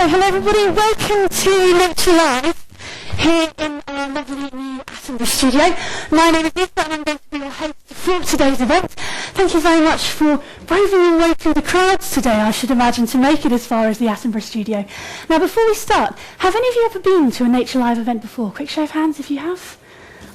So hello everybody, welcome to Nature Live here in our lovely new Attenborough studio. My name is Lisa and I'm going to be your host for today's event. Thank you very much for braving your way through the crowds today, I should imagine, to make it as far as the Attenborough studio. Now before we start, have any of you ever been to a Nature Live event before? Quick show of hands if you have.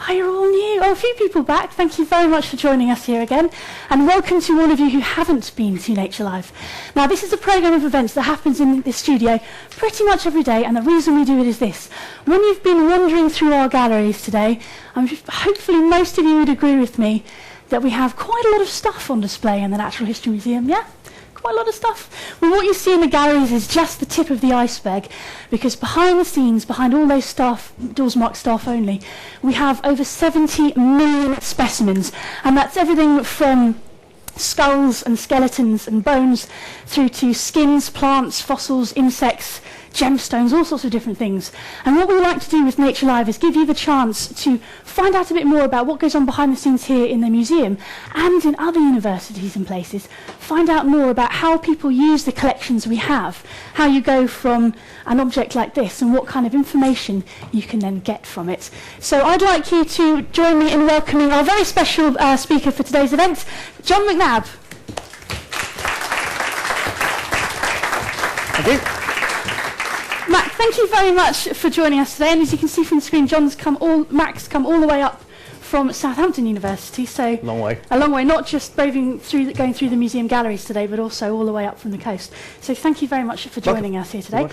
Oh, you're all new. Oh, a few people back. Thank you very much for joining us here again. And welcome to all of you who haven't been to Nature Live. Now, this is a programme of events that happens in this studio pretty much every day, and the reason we do it is this. When you've been wandering through our galleries today, hopefully most of you would agree with me that we have quite a lot of stuff on display in the Natural History Museum, yeah? Quite a lot of stuff. Well, what you see in the galleries is just the tip of the iceberg, because behind the scenes, behind all those staff, doors marked staff only, we have over 70 million specimens, and that's everything from skulls and skeletons and bones through to skins, plants, fossils, insects, gemstones, all sorts of different things. And what we like to do with Nature Live is give you the chance to find out a bit more about what goes on behind the scenes here in the museum and in other universities and places. Find out more about how people use the collections we have, how you go from an object like this and what kind of information you can then get from it. So I'd like you to join me in welcoming our very special speaker for today's event, John McNabb. Thank you. Mac, thank you very much for joining us today. And as you can see from the screen, Mac's come all the way up from Southampton University. So long way. A long way, not just going through the museum galleries today, but also all the way up from the coast. So thank you very much for joining us here today.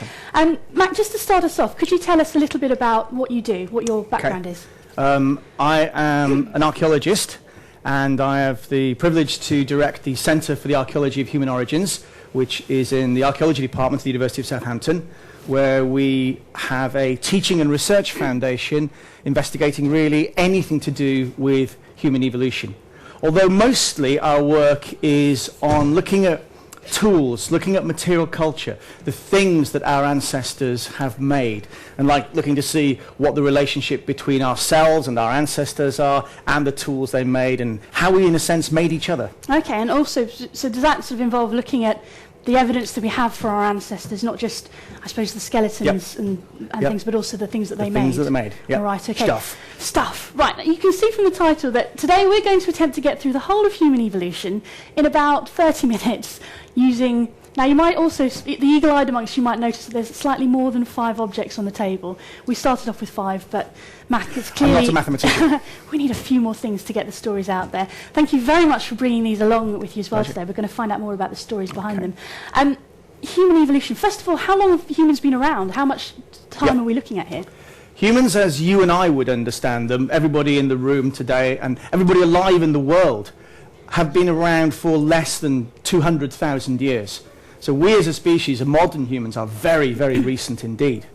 Mac, just to start us off, could you tell us a little bit about what you do, what your background is? I am an archaeologist, and I have the privilege to direct the Centre for the Archaeology of Human Origins, which is in the Archaeology Department of the University of Southampton, where we have a teaching and research foundation investigating really anything to do with human evolution. Although mostly our work is on looking at tools, looking at material culture, the things that our ancestors have made, and like looking to see what the relationship between ourselves and our ancestors are and the tools they made and how we in a sense made each other. Okay, and also, so does that sort of involve looking at the evidence that we have for our ancestors, not just, I suppose, the skeletons and things, but also the things that they made? Things that they made, yeah. All right, okay. Stuff. Right, you can see from the title that today we're going to attempt to get through the whole of human evolution in about 30 minutes using... Now, you might also, the eagle-eyed amongst you might notice that there's slightly more than 5 objects on the table. We started off with 5, but Mac is clearly... I'm not a mathematician. We need a few more things to get the stories out there. Thank you very much for bringing these along with you as well today. We're going to find out more about the stories behind them. Human evolution. First of all, how long have humans been around? How much time are we looking at here? Humans, as you and I would understand them, everybody in the room today and everybody alive in the world, have been around for less than 200,000 years. So we as a species, modern humans, are very, very recent indeed.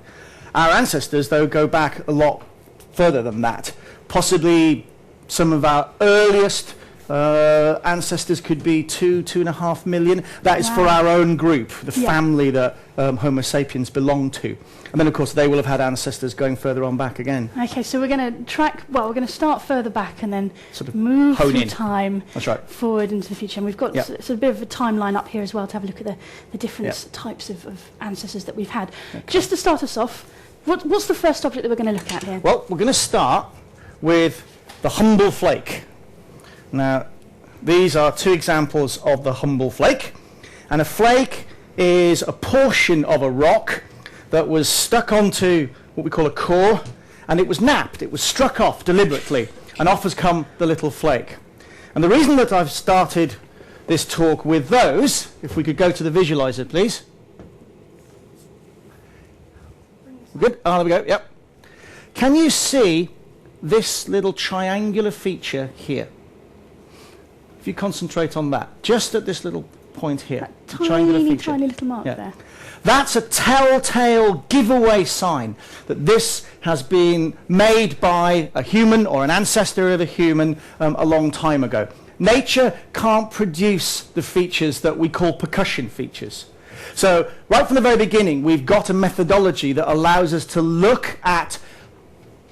Our ancestors, though, go back a lot further than that. Possibly some of our earliest ancestors could be 2.5 million. That is for our own group, the family that Homo sapiens belong to. And then, of course, they will have had ancestors going further on back again. Okay, so we're going to we're going to start further back and then sort of move through time forward into the future. And we've got a bit of a timeline up here as well to have a look at the different types of ancestors that we've had. Okay. Just to start us off, what's the first object that we're going to look at here? Well, we're going to start with the humble flake. Now, these are 2 examples of the humble flake. And a flake is a portion of a rock that was stuck onto what we call a core, and it was napped, it was struck off deliberately, and off has come the little flake. And the reason that I've started this talk with those, if we could go to the visualizer, please. Good? There we go, yep. Can you see this little triangular feature here? If you concentrate on that, just at this little point here, that tiny little mark there. That's a telltale giveaway sign that this has been made by a human or an ancestor of a human a long time ago. Nature can't produce the features that we call percussion features. So right from the very beginning, we've got a methodology that allows us to look at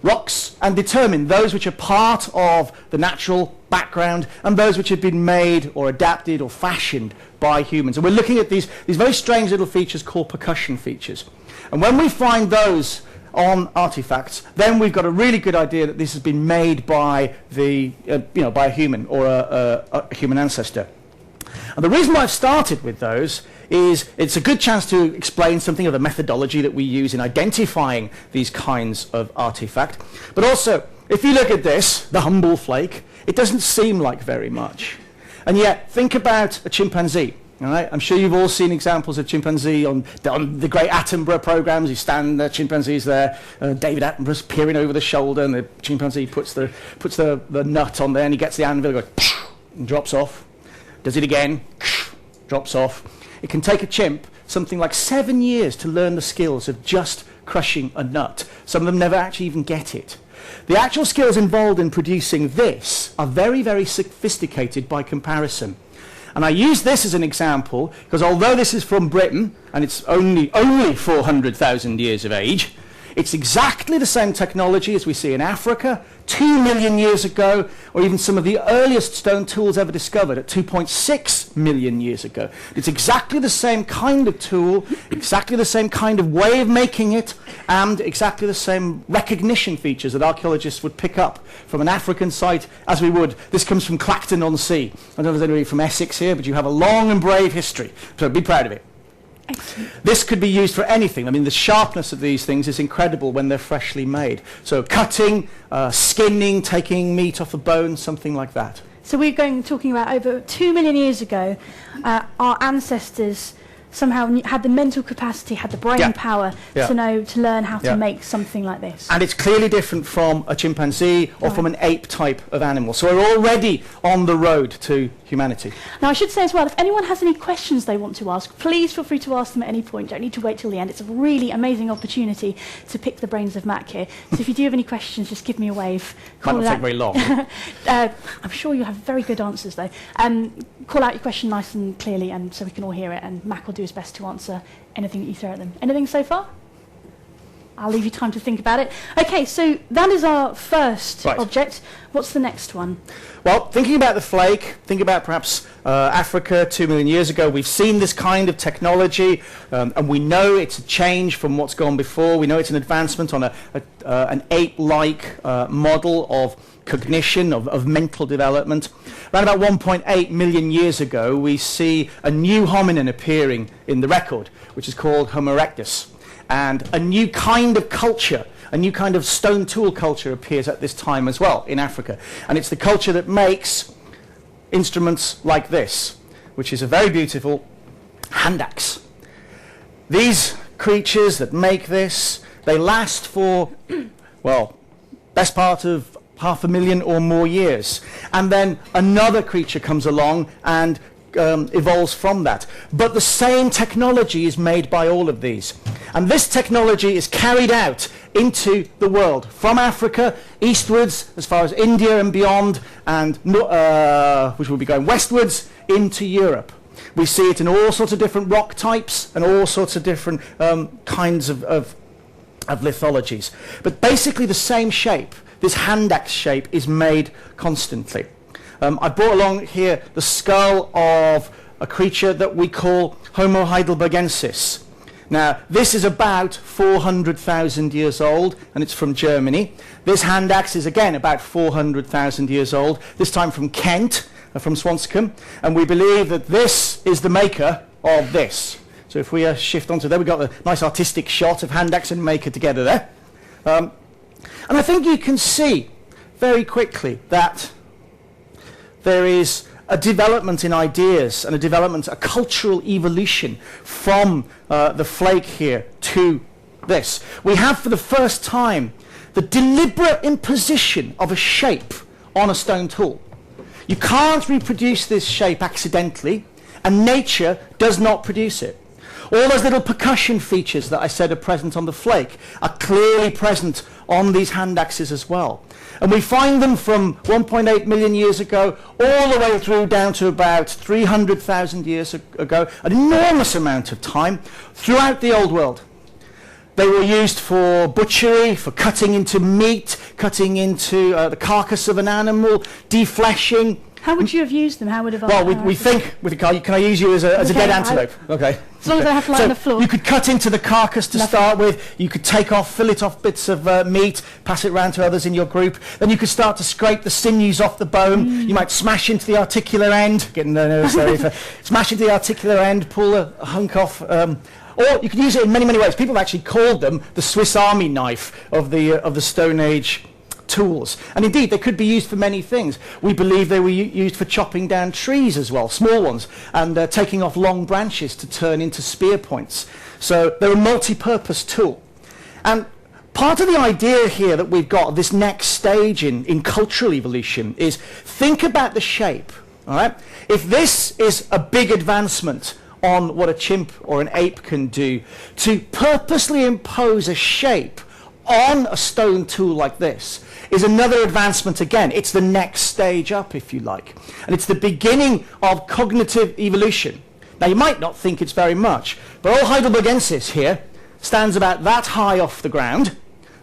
rocks and determine those which are part of the natural background and those which have been made or adapted or fashioned by humans. And we're looking at these very strange little features called percussion features. And when we find those on artifacts, then we've got a really good idea that this has been made by by a human or a human ancestor. And the reason why I've started with those is it's a good chance to explain something of the methodology that we use in identifying these kinds of artifact. But also, if you look at this, the humble flake, it doesn't seem like very much. And yet, think about a chimpanzee. All right? I'm sure you've all seen examples of chimpanzee on the great Attenborough programs. You stand there, chimpanzee's there, David Attenborough's peering over the shoulder, and the chimpanzee puts the nut on there, and he gets the anvil, goes, and drops off. Does it again, drops off. It can take a chimp something like 7 years to learn the skills of just crushing a nut. Some of them never actually even get it. The actual skills involved in producing this are very, very sophisticated by comparison. And I use this as an example because although this is from Britain and it's only 400,000 years of age, it's exactly the same technology as we see in Africa 2 million years ago, or even some of the earliest stone tools ever discovered at 2.6 million years ago. It's exactly the same kind of tool, exactly the same kind of way of making it, and exactly the same recognition features that archaeologists would pick up from an African site as we would. This comes from Clacton-on-Sea. I don't know if there's anybody from Essex here, but you have a long and brave history, so be proud of it. Excellent. This could be used for anything. I mean, the sharpness of these things is incredible when they're freshly made. So cutting, skinning, taking meat off a bone, something like that. So we're talking about over 2 million years ago, our ancestors somehow had the mental capacity, had the brain power to learn how to make something like this. And it's clearly different from a chimpanzee or from an ape type of animal. So we're already on the road to humanity. Now I should say as well, if anyone has any questions they want to ask, please feel free to ask them at any point. Don't need to wait till the end. It's a really amazing opportunity to pick the brains of Mac here. So if you do have any questions, just give me a wave. Might not take very long. I'm sure you'll have very good answers though. Call out your question nice and clearly, and so we can all hear it, and Mac will do his best to answer anything that you throw at them. Anything so far? I'll leave you time to think about it. Okay, so that is our first object. What's the next one? Well, thinking about the flake, think about perhaps Africa 2 million years ago. We've seen this kind of technology, and we know it's a change from what's gone before. We know it's an advancement on an ape-like model of cognition, of mental development. Around about 1.8 million years ago, we see a new hominin appearing in the record, which is called Homo erectus. And a new kind of culture, a new kind of stone tool culture appears at this time as well in Africa. And it's the culture that makes instruments like this, which is a very beautiful handaxe. These creatures that make this, they last for, well, best part of 500,000 or more years. And then another creature comes along and evolves from that. But the same technology is made by all of these. And this technology is carried out into the world, from Africa eastwards, as far as India and beyond, and which will be going westwards into Europe. We see it in all sorts of different rock types and all sorts of different kinds of lithologies. But basically the same shape, this handaxe shape, is made constantly. I brought along here the skull of a creature that we call Homo heidelbergensis. Now, this is about 400,000 years old, and it's from Germany. This handaxe is, again, about 400,000 years old, this time from Kent, from Swanscombe, and we believe that this is the maker of this. So if we shift onto there, we've got a nice artistic shot of handaxe and maker together there. And I think you can see very quickly that there is a development in ideas and a cultural evolution from the flake here to this. We have for the first time the deliberate imposition of a shape on a stone tool. You can't reproduce this shape accidentally, and nature does not produce it. All those little percussion features that I said are present on the flake are clearly present on these handaxes as well. And we find them from 1.8 million years ago all the way through down to about 300,000 years ago, an enormous amount of time throughout the old world. They were used for butchery, for cutting into meat, cutting into the carcass of an animal, defleshing, How would you have used them? How would have Well, we think with a car, can I use you as a dead antelope? Okay. As long as I have to lie on the floor. You could cut into the carcass to start with. You could fillet off bits of meat, pass it round to others in your group. Then you could start to scrape the sinews off the bone. You might smash into the articular end. Smash into the articular end, pull a hunk off. Or you could use it in many, many ways. People have actually called them the Swiss Army knife of the Stone Age tools. And indeed, they could be used for many things. We believe they were used for chopping down trees as well, small ones, and taking off long branches to turn into spear points. So they're a multi-purpose tool. And part of the idea here that we've got, this next stage in cultural evolution, is think about the shape. All right? If this is a big advancement on what a chimp or an ape can do, to purposely impose a shape on a stone tool like this is another advancement again. It's the next stage up, if you like. And it's the beginning of cognitive evolution. Now, you might not think it's very much, but old Heidelbergensis here stands about that high off the ground,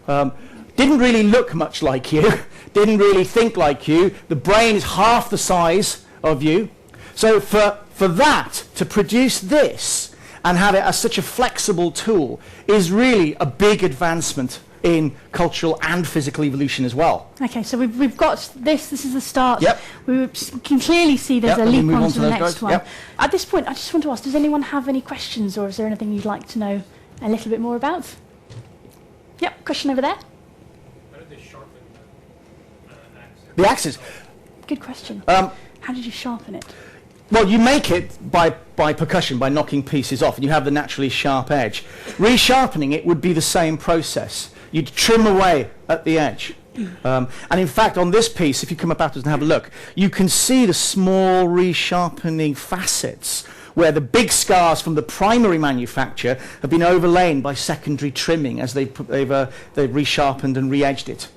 didn't really look much like you, didn't really think like you. The brain is half the size of you. So for that to produce this and have it as such a flexible tool is really a big advancement in cultural and physical evolution as well. Okay, so we've got this is the start. Yep. We can clearly see there's a leap on to the next one. Yep. At this point, I just want to ask, does anyone have any questions, or is there anything you'd like to know a little bit more about? Yep, question over there. How did they sharpen axes? The axes. Good question. How did you sharpen it? Well, you make it by percussion, by knocking pieces off, and you have the naturally sharp edge. Resharpening it would be the same process. You'd trim away at the edge. And in fact, on this piece, if you come up afterwards and have a look, you can see the small resharpening facets where the big scars from the primary manufacture have been overlain by secondary trimming as they've resharpened and re-edged it.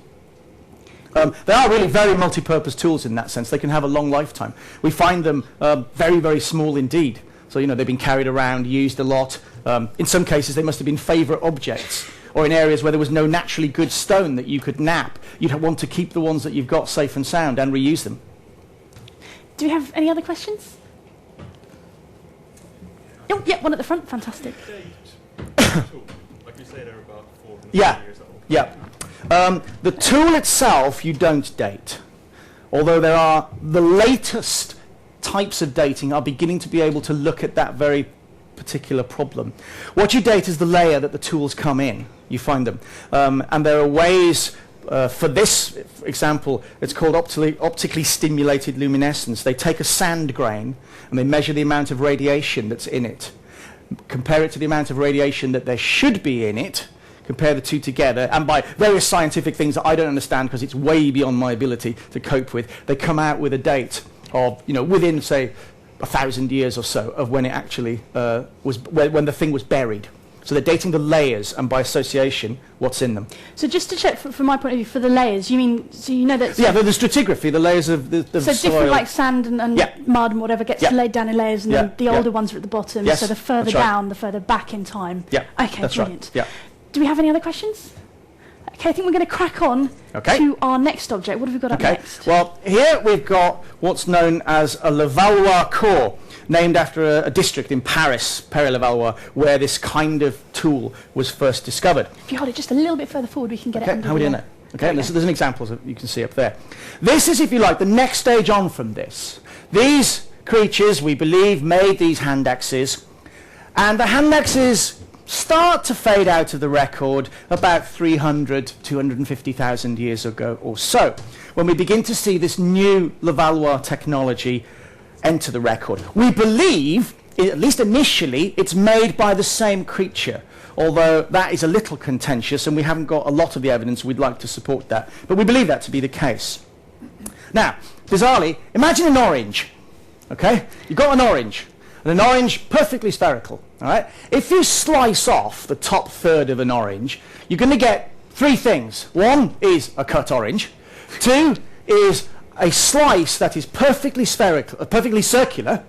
They are really very multi-purpose tools in that sense. They can have a long lifetime. We find them very, very small indeed. So, they've been carried around, used a lot. In some cases, they must have been favourite objects. Or in areas where there was no naturally good stone that you could nap. You'd want to keep the ones that you've got safe and sound and reuse them. Do we have any other questions? Oh, yeah, one at the front. Fantastic. Like you say, they're about 400 years old. Yeah. The tool itself you don't date, although there are the latest types of dating are beginning to be able to look at that very particular problem. What you date is the layer that the tools come in. You find them, and there are ways. For this example, it's called optically stimulated luminescence. They take a sand grain and they measure the amount of radiation that's in it, compare it to the amount of radiation that there should be in it, compare the two together, and by various scientific things that I don't understand because it's way beyond my ability to cope with, they come out with a date of, within, say, 1,000 years or so of when it actually when the thing was buried. So they're dating the layers and by association what's in them. So just to check from my point of view, for the layers, you mean, so you know that... Yeah, the stratigraphy, the layers of the so soil. different like sand and mud and whatever gets laid down in layers, and then the older ones are at the bottom, Yes, so the further that's right. down, the further back in time. Yeah, Okay, that's brilliant. right. Yeah. Do we have any other questions? Okay, I think we're going to crack on to our next object. What have we got up next? Well, here we've got what's known as a Lavalwah core, named after a district in Paris, Paris-Lavalwah, where this kind of tool was first discovered. If you hold it just a little bit further forward, we can get it under how are we doing that? Okay, there's an example that you can see up there. This is, if you like, the next stage on from this. These creatures, we believe, made these Handaxes, and the Handaxes start to fade out of the record about 300, 250,000 years ago or so, when we begin to see this new Lavalwah technology enter the record. We believe, at least initially, it's made by the same creature, although that is a little contentious and we haven't got a lot of the evidence we'd like to support that. But we believe that to be the case. Now, bizarrely, imagine an orange. Okay? You've got an orange. And an orange, perfectly spherical. All right? If you slice off the top third of an orange, you're going to get three things. One is a cut orange. Two is a slice that is perfectly spherical, perfectly circular.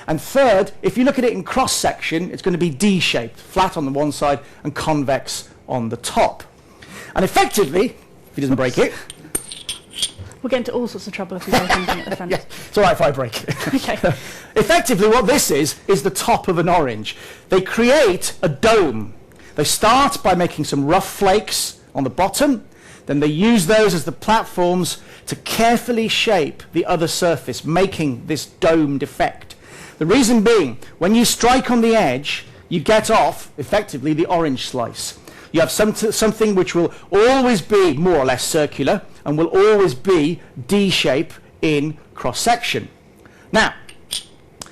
And third, if you look at it in cross-section, it's going to be D-shaped, flat on the one side and convex on the top. And effectively, if he doesn't break it, We'll get into all sorts of trouble if we break anything at the front. Yes, it's all right if I break. Okay. Effectively, what this is the top of an orange. They create a dome. They start by making some rough flakes on the bottom, then they use those as the platforms to carefully shape the other surface, making this domed effect. The reason being, when you strike on the edge, you get off, effectively, the orange slice. You have something which will always be more or less circular and will always be D-shape in cross-section. Now,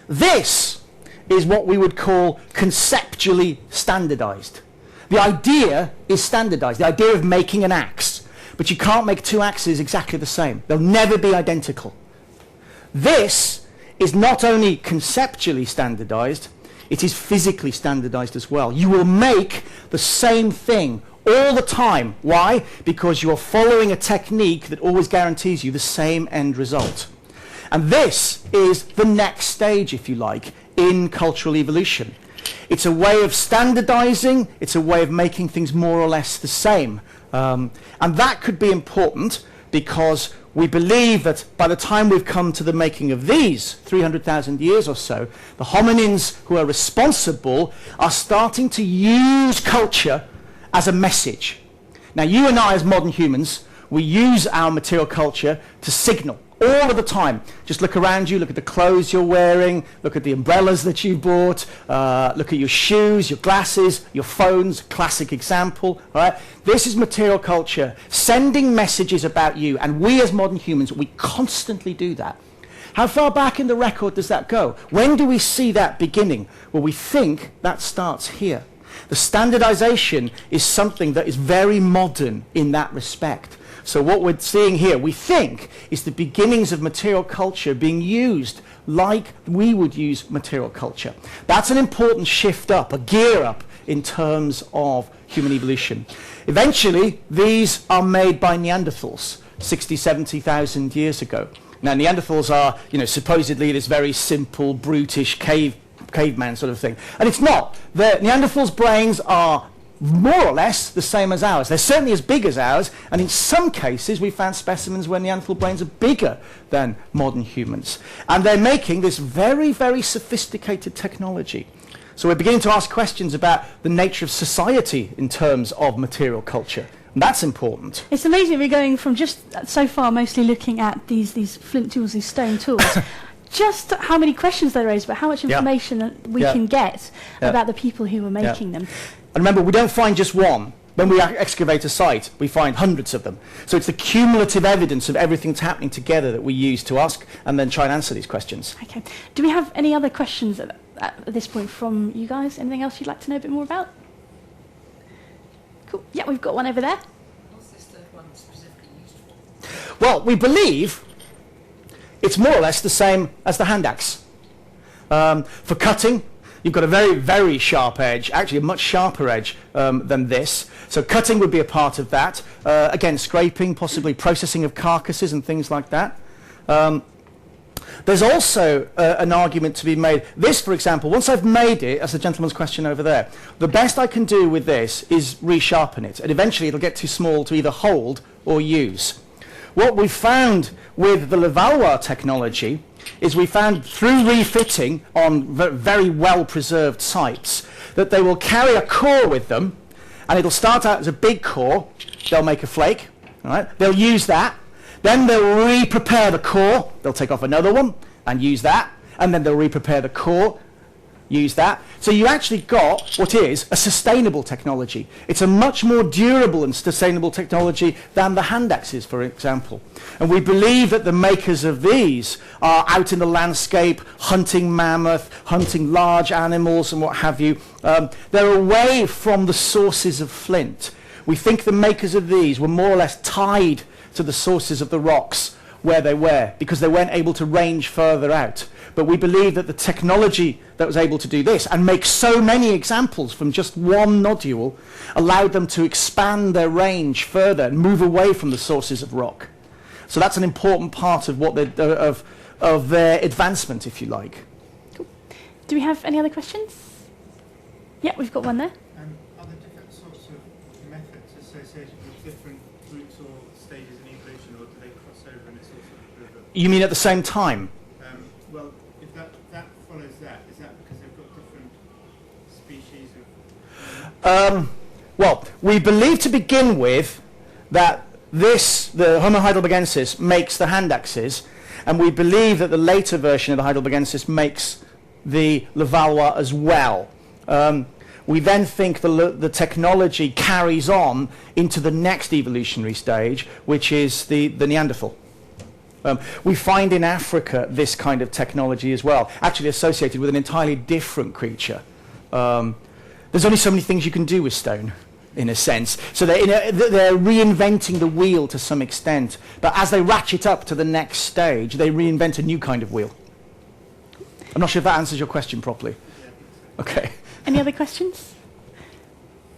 this is what we would call conceptually standardized. The idea is standardized, the idea of making an axe. But you can't make two axes exactly the same. They'll never be identical. This is not only conceptually standardized, it is physically standardized as well. You will make the same thing all the time. Why? Because you're following a technique that always guarantees you the same end result. And this is the next stage, if you like, in cultural evolution. It's a way of standardizing, it's a way of making things more or less the same. And that could be important because we believe that by the time we've come to the making of these 300,000 years or so, the hominins who are responsible are starting to use culture as a message. Now, you and I as modern humans, we use our material culture to signal all of the time. Just look around you, look at the clothes you're wearing, look at the umbrellas that you bought, look at your shoes, your glasses, your phones, classic example. All right? This is material culture, sending messages about you, and we as modern humans, we constantly do that. How far back in the record does that go? When do we see that beginning? Well, we think that starts here. The standardization is something that is very modern in that respect. So what we're seeing here, we think, is the beginnings of material culture being used like we would use material culture. That's an important shift up, a gear up in terms of human evolution. Eventually, these are made by Neanderthals 60, 70,000 years ago. Now, Neanderthals are, supposedly this very simple, brutish caveman sort of thing. And it's not. The Neanderthals' brains are more or less the same as ours. They're certainly as big as ours, and in some cases we found specimens where Neanderthal brains are bigger than modern humans. And they're making this very, very sophisticated technology. So we're beginning to ask questions about the nature of society in terms of material culture. And that's important. It's amazing we're going from just so far mostly looking at these flint tools, these stone tools, just how many questions they raise, but how much information we can get about the people who were making them. And remember, we don't find just one. When we excavate a site, we find hundreds of them. So it's the cumulative evidence of everything that's happening together that we use to ask and then try and answer these questions. Okay. Do we have any other questions at this point from you guys? Anything else you'd like to know a bit more about? Cool. Yeah, we've got one over there. What's this third one specifically used for? Well, we believe it's more or less the same as the handaxe. For cutting, you've got a very, very sharp edge, actually a much sharper edge than this. So cutting would be a part of that. Again, scraping, possibly processing of carcasses and things like that. There's also an argument to be made. This, for example, once I've made it, as the gentleman's question over there, the best I can do with this is resharpen it. And eventually it'll get too small to either hold or use. What we found with the Lavalwah technology is we found through refitting on very well-preserved sites that they will carry a core with them, and it'll start out as a big core. They'll make a flake, all right? They'll use that. Then they'll re-prepare the core. They'll take off another one and use that. And then they'll re-prepare the core, use that. So you actually got what is a sustainable technology. It's a much more durable and sustainable technology than the Handaxes, for example. And we believe that the makers of these are out in the landscape, hunting mammoth, hunting large animals and what have you. They're away from the sources of flint. We think the makers of these were more or less tied to the sources of the rocks where they were, because they weren't able to range further out. But we believe that the technology that was able to do this and make so many examples from just one nodule allowed them to expand their range further and move away from the sources of rock. So that's an important part of what of their advancement, if you like. Cool. Do we have any other questions? Yeah, we've got one there. Are there different sorts of methods associated with different groups or stages in evolution, or do they cross over and it's all sort of... You mean at the same time? Well, if that follows that, is that because they've got different species of... Well, we believe to begin with that the Homo heidelbergensis makes the Handaxes, and we believe that the later version of the heidelbergensis makes the Lavalwah as well. We then think the technology carries on into the next evolutionary stage, which is the Neanderthal. We find in Africa this kind of technology as well, actually associated with an entirely different creature. There's only so many things you can do with stone, in a sense. So they're reinventing the wheel to some extent. But as they ratchet up to the next stage, they reinvent a new kind of wheel. I'm not sure if that answers your question properly. Okay. Any other questions?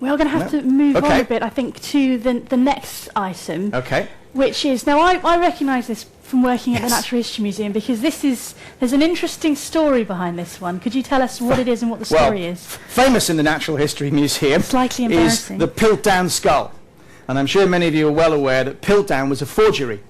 We're going to have to move on a bit, I think, to the next item. Okay. Which is, now I recognise this from working at the Natural History Museum, because there's an interesting story behind this one. Could you tell us what it is and what the story is? Famous in the Natural History Museum Slightly is embarrassing. the Piltdown skull. And I'm sure many of you are well aware that Piltdown was a forgery.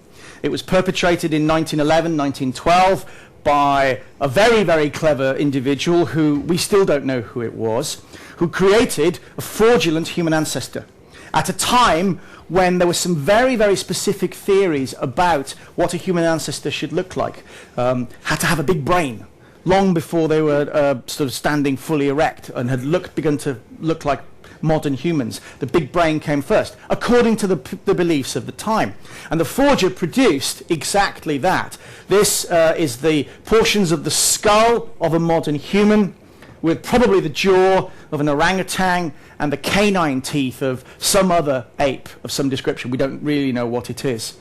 It was perpetrated in 1911, 1912 by a very, very clever individual who we still don't know who it was, who created a fraudulent human ancestor at a time when there were some very, very specific theories about what a human ancestor should look like. Had to have a big brain, long before they were sort of standing fully erect and had begun to look like modern humans. The big brain came first, according to the beliefs of the time. And the forger produced exactly that. This is the portions of the skull of a modern human, with probably the jaw of an orangutan and the canine teeth of some other ape of some description. We don't really know what it is.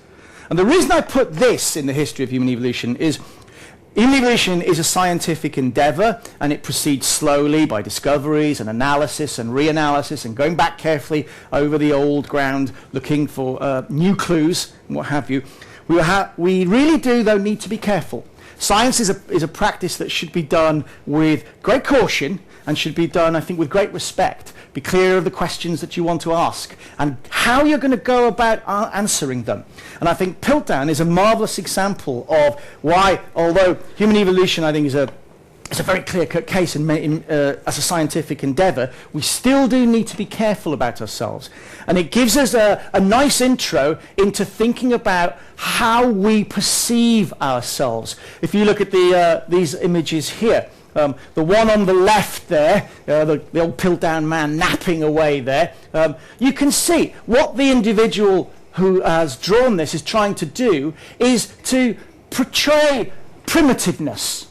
And the reason I put this in the history of human evolution is human evolution is a scientific endeavor, and it proceeds slowly by discoveries and analysis and reanalysis and going back carefully over the old ground looking for new clues and what have you. We really do, though, need to be careful. Science is a practice that should be done with great caution and should be done, I think, with great respect. Be clear of the questions that you want to ask and how you're going to go about answering them. And I think Piltdown is a marvelous example of why, although human evolution, I think, is a very clear-cut case as a scientific endeavor, we still do need to be careful about ourselves. And it gives us a nice intro into thinking about how we perceive ourselves. If you look at these images here, the one on the left there, the old Piltdown man napping away there, you can see what the individual who has drawn this is trying to do is to portray primitiveness.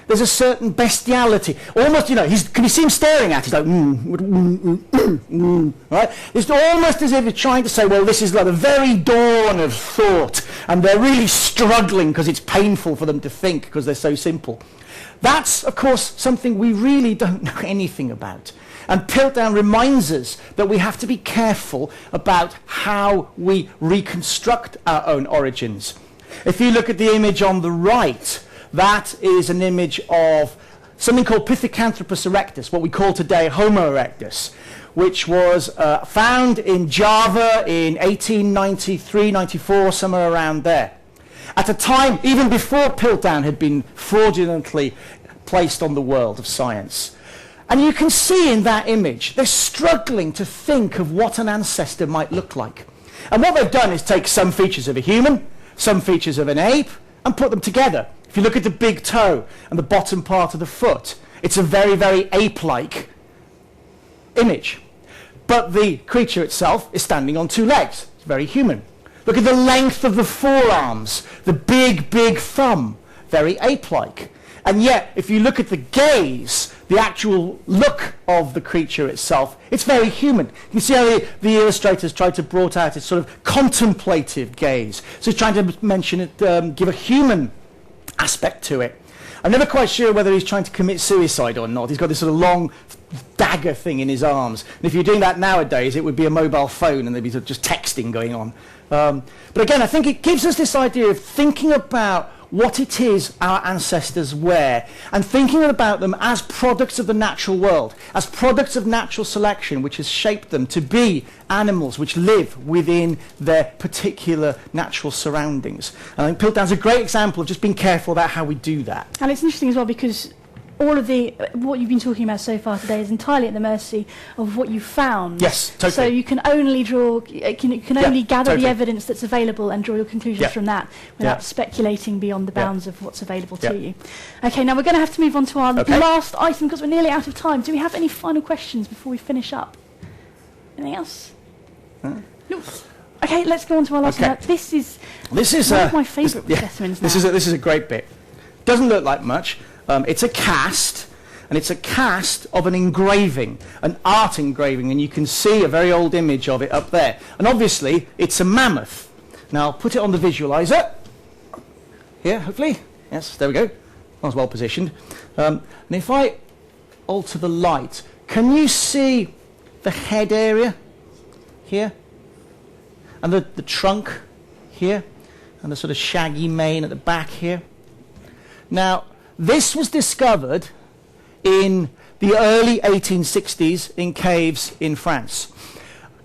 There's a certain bestiality. Almost, can you see him staring at it? He's like, right? It's almost as if he's trying to say, well, this is like the very dawn of thought, and they're really struggling because it's painful for them to think because they're so simple. That's, of course, something we really don't know anything about. And Piltdown reminds us that we have to be careful about how we reconstruct our own origins. If you look at the image on the right, that is an image of something called Pithecanthropus erectus, what we call today Homo erectus, which was found in Java in 1893, 94, somewhere around there. At a time, even before Piltdown had been fraudulently placed on the world of science. And you can see in that image, they're struggling to think of what an ancestor might look like. And what they've done is take some features of a human, some features of an ape, and put them together. If you look at the big toe and the bottom part of the foot, it's a very, very ape-like image. But the creature itself is standing on two legs. It's very human. Look at the length of the forearms, the big, big thumb, very ape-like. And yet, if you look at the gaze, the actual look of the creature itself, it's very human. You can see how the illustrators tried to brought out its sort of contemplative gaze. So he's trying to mention it, give a human aspect to it. I'm never quite sure whether he's trying to commit suicide or not. He's got this sort of long dagger thing in his arms. And if you're doing that nowadays, it would be a mobile phone and there'd be sort of just texting going on. But again, I think it gives us this idea of thinking about what it is our ancestors were, and thinking about them as products of the natural world, as products of natural selection, which has shaped them to be animals which live within their particular natural surroundings. And I think Piltdown's a great example of just being careful about how we do that. And it's interesting as well because all of what you've been talking about so far today is entirely at the mercy of what you found. Yes, totally. So you can only only gather totally. the evidence that's available and draw your conclusions from that without speculating beyond the bounds of what's available to you. Okay, now we're going to have to move on to our last item because we're nearly out of time. Do we have any final questions before we finish up? Anything else? No. Okay, let's go on to our last one. This is one of my favourite specimens now. This is a great bit. Doesn't look like much. It's a cast, and it's a cast of an engraving, an art engraving, and you can see a very old image of it up there. And obviously, it's a mammoth. Now, I'll put it on the visualizer. Here, hopefully. Yes, there we go. I was well positioned. And if I alter the light, can you see the head area here? And the trunk here? And the sort of shaggy mane at the back here? Now, this was discovered in the early 1860s in caves in France.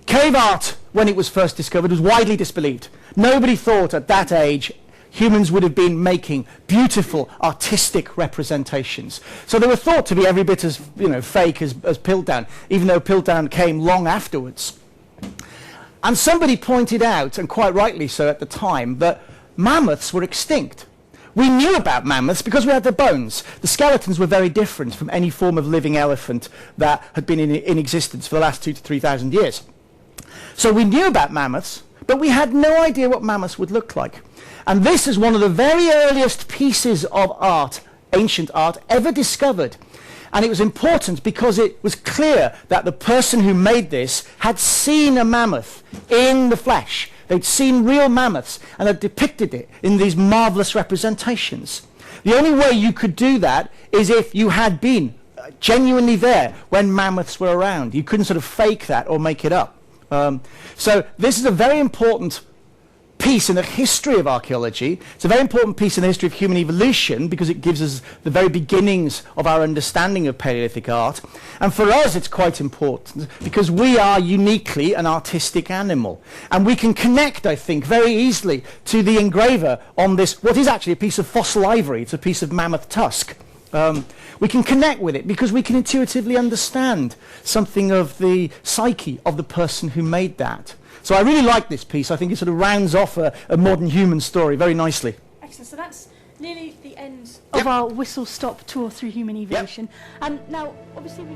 Cave art, when it was first discovered, was widely disbelieved. Nobody thought at that age humans would have been making beautiful artistic representations. So they were thought to be every bit as fake as Piltdown, even though Piltdown came long afterwards. And somebody pointed out, and quite rightly so at the time, that mammoths were extinct. We knew about mammoths because we had their bones. The skeletons were very different from any form of living elephant that had been in existence for the last 2,000 to 3,000 years. So we knew about mammoths, but we had no idea what mammoths would look like. And this is one of the very earliest pieces of art, ancient art, ever discovered. And it was important because it was clear that the person who made this had seen a mammoth in the flesh. They'd seen real mammoths and had depicted it in these marvellous representations. The only way you could do that is if you had been genuinely there when mammoths were around. You couldn't sort of fake that or make it up. So this is a very important piece in the history of archaeology. It's a very important piece in the history of human evolution because it gives us the very beginnings of our understanding of Paleolithic art. And for us it's quite important because we are uniquely an artistic animal. And we can connect, I think, very easily to the engraver on this, what is actually a piece of fossil ivory. It's a piece of mammoth tusk. We can connect with it because we can intuitively understand something of the psyche of the person who made that. So I really like this piece. I think it sort of rounds off a modern human story very nicely. Excellent. So that's nearly the end of our whistle-stop tour through human evolution. And now, obviously, we...